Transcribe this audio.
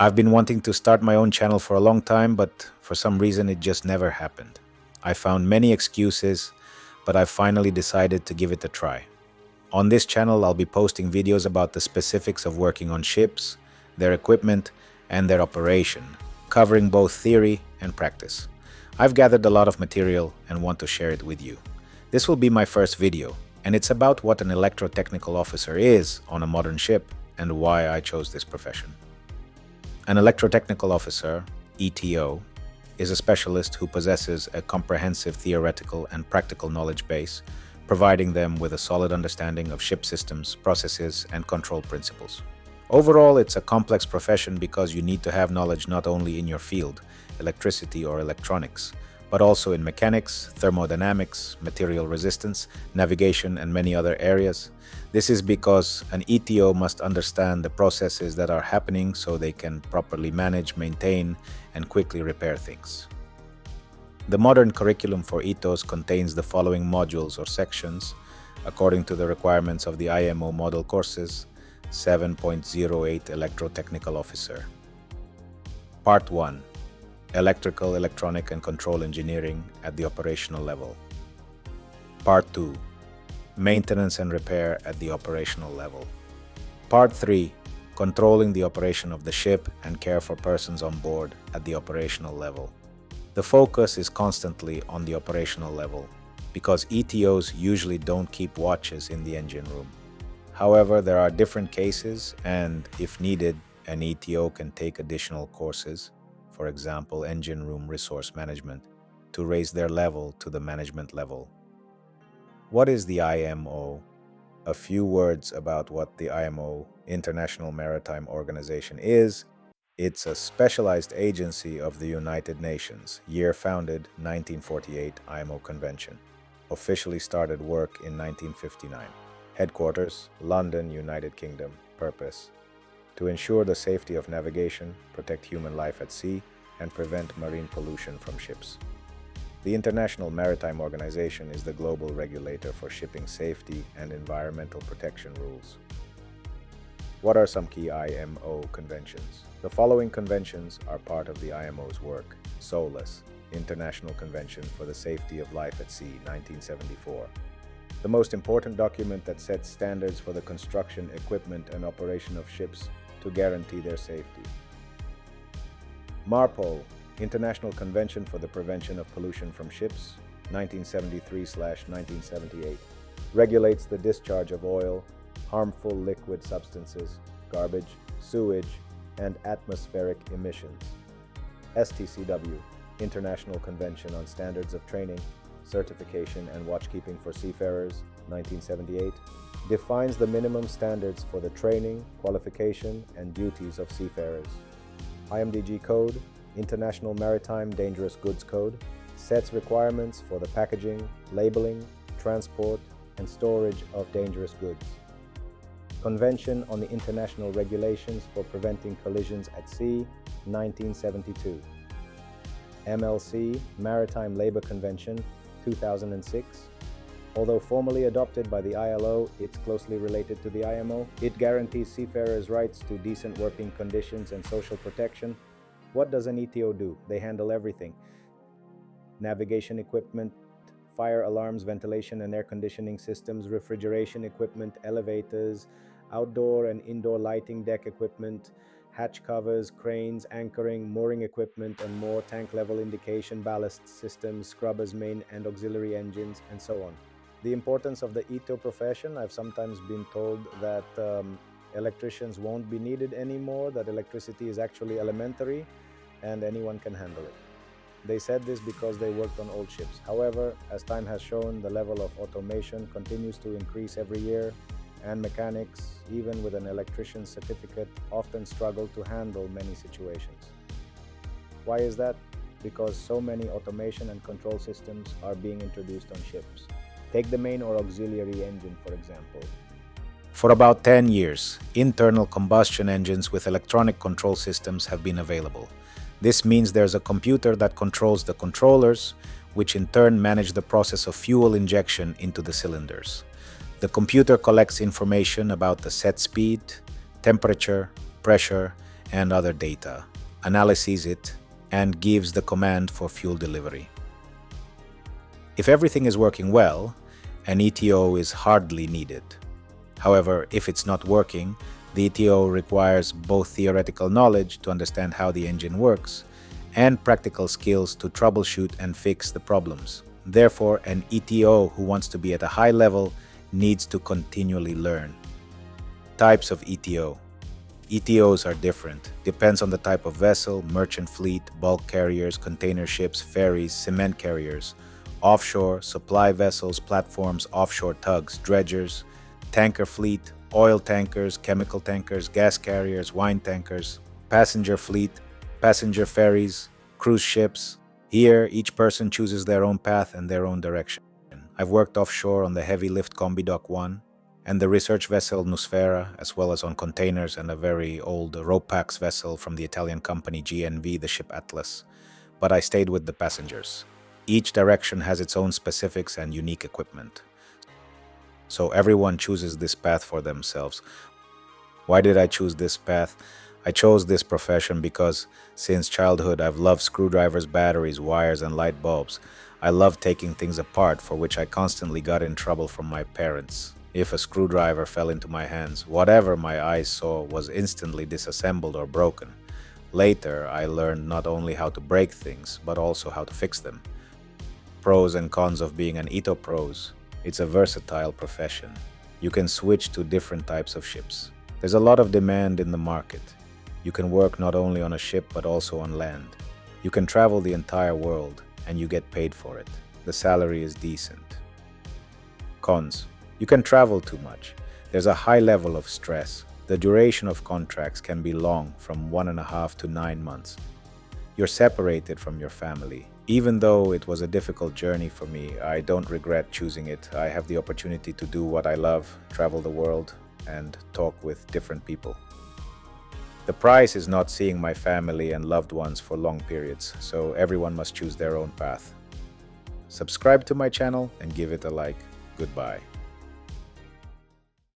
I've been wanting to start my own channel for a long time, but for some reason it just never happened. I found many excuses, but I finally decided to give it a try. On this channel, I'll be posting videos about the specifics of working on ships, their equipment, and their operation, covering both theory and practice. I've gathered a lot of material and want to share it with you. This will be my first video, and it's about what an electro-technical officer is on a modern ship and why I chose this profession. An electrotechnical officer, ETO, is a specialist who possesses a comprehensive theoretical and practical knowledge base, providing them with a solid understanding of ship systems, processes, and control principles. Overall, it's a complex profession because you need to have knowledge not only in your field, electricity or electronics, but also in mechanics, thermodynamics, material resistance, navigation, and many other areas. This is because an ETO must understand the processes that are happening so they can properly manage, maintain, and quickly repair things. The modern curriculum for ETOs contains the following modules or sections, according to the requirements of the IMO model courses 7.08 Electro-Technical Officer. Part 1. Electrical, Electronic, and Control Engineering at the operational level. Part 2. Maintenance and Repair at the operational level. Part 3. Controlling the operation of the ship and care for persons on board at the operational level. The focus is constantly on the operational level, because ETOs usually don't keep watches in the engine room. However, there are different cases, and if needed, an ETO can take additional courses, for example, engine room resource management, to raise their level to the management level. What is the IMO? A few words about what the IMO, International Maritime Organization, is. It's a specialized agency of the United Nations, year founded 1948 IMO Convention. Officially started work in 1959. Headquarters, London, United Kingdom. Purpose: to ensure the safety of navigation, protect human life at sea, and prevent marine pollution from ships. The International Maritime Organization is the global regulator for shipping safety and environmental protection rules. What are some key IMO conventions? The following conventions are part of the IMO's work. SOLAS, International Convention for the Safety of Life at Sea, 1974. The most important document that sets standards for the construction, equipment, and operation of ships to guarantee their safety. MARPOL, International Convention for the Prevention of Pollution from Ships, 1973/1978, regulates the discharge of oil, harmful liquid substances, garbage, sewage, and atmospheric emissions. STCW, International Convention on Standards of Training, Certification, and Watchkeeping for Seafarers, 1978, defines the minimum standards for the training, qualification, and duties of seafarers. IMDG Code, International Maritime Dangerous Goods Code, sets requirements for the packaging, labeling, transport, and storage of dangerous goods. Convention on the International Regulations for Preventing Collisions at Sea, 1972. MLC, Maritime Labor Convention, 2006. Although formally adopted by the ILO, it's closely related to the IMO. It guarantees seafarers' rights to decent working conditions and social protection. What does an ETO do? They handle everything: navigation equipment, fire alarms, ventilation and air conditioning systems, refrigeration equipment, elevators, outdoor and indoor lighting, deck equipment, hatch covers, cranes, anchoring, mooring equipment, and more, tank level indication, ballast systems, scrubbers, main and auxiliary engines, and so on. The importance of the ETO profession: I've sometimes been told that electricians won't be needed anymore, that electricity is actually elementary and anyone can handle it. They said this because they worked on old ships. However, as time has shown, the level of automation continues to increase every year, and mechanics, even with an electrician's certificate, often struggle to handle many situations. Why is that? Because so many automation and control systems are being introduced on ships. Take the main or auxiliary engine, for example. For about 10 years, internal combustion engines with electronic control systems have been available. This means there's a computer that controls the controllers, which in turn manage the process of fuel injection into the cylinders. The computer collects information about the set speed, temperature, pressure, and other data, analyzes it, and gives the command for fuel delivery. If everything is working well, an ETO is hardly needed. However, if it's not working, the ETO requires both theoretical knowledge to understand how the engine works and practical skills to troubleshoot and fix the problems. Therefore, an ETO who wants to be at a high level needs to continually learn. Types of ETO. ETOs are different. Depends on the type of vessel, merchant fleet, bulk carriers, container ships, ferries, cement carriers, offshore, supply vessels, platforms, offshore tugs, dredgers, tanker fleet, oil tankers, chemical tankers, gas carriers, wine tankers, passenger fleet, passenger ferries, cruise ships. Here, each person chooses their own path and their own direction. I've worked offshore on the heavy lift Combi Dock 1 and the research vessel Nusfera, as well as on containers and a very old Ropax vessel from the Italian company GNV, the ship Atlas. But I stayed with the passengers. Each direction has its own specifics and unique equipment. So everyone chooses this path for themselves. Why did I choose this path? I chose this profession because since childhood I've loved screwdrivers, batteries, wires, and light bulbs. I love taking things apart, for which I constantly got in trouble from my parents. If a screwdriver fell into my hands, whatever my eyes saw was instantly disassembled or broken. Later, I learned not only how to break things, but also how to fix them. Pros and cons of being an ETO pros. It's a versatile profession. You can switch to different types of ships. There's a lot of demand in the market. You can work not only on a ship but also on land. You can travel the entire world and you get paid for it. The salary is decent. Cons. You can travel too much. There's a high level of stress. The duration of contracts can be long, from 1.5 to 9 months. You're separated from your family. Even though it was a difficult journey for me, I don't regret choosing it. I have the opportunity to do what I love, travel the world, and talk with different people. The price is not seeing my family and loved ones for long periods, so everyone must choose their own path. Subscribe to my channel and give it a like. Goodbye.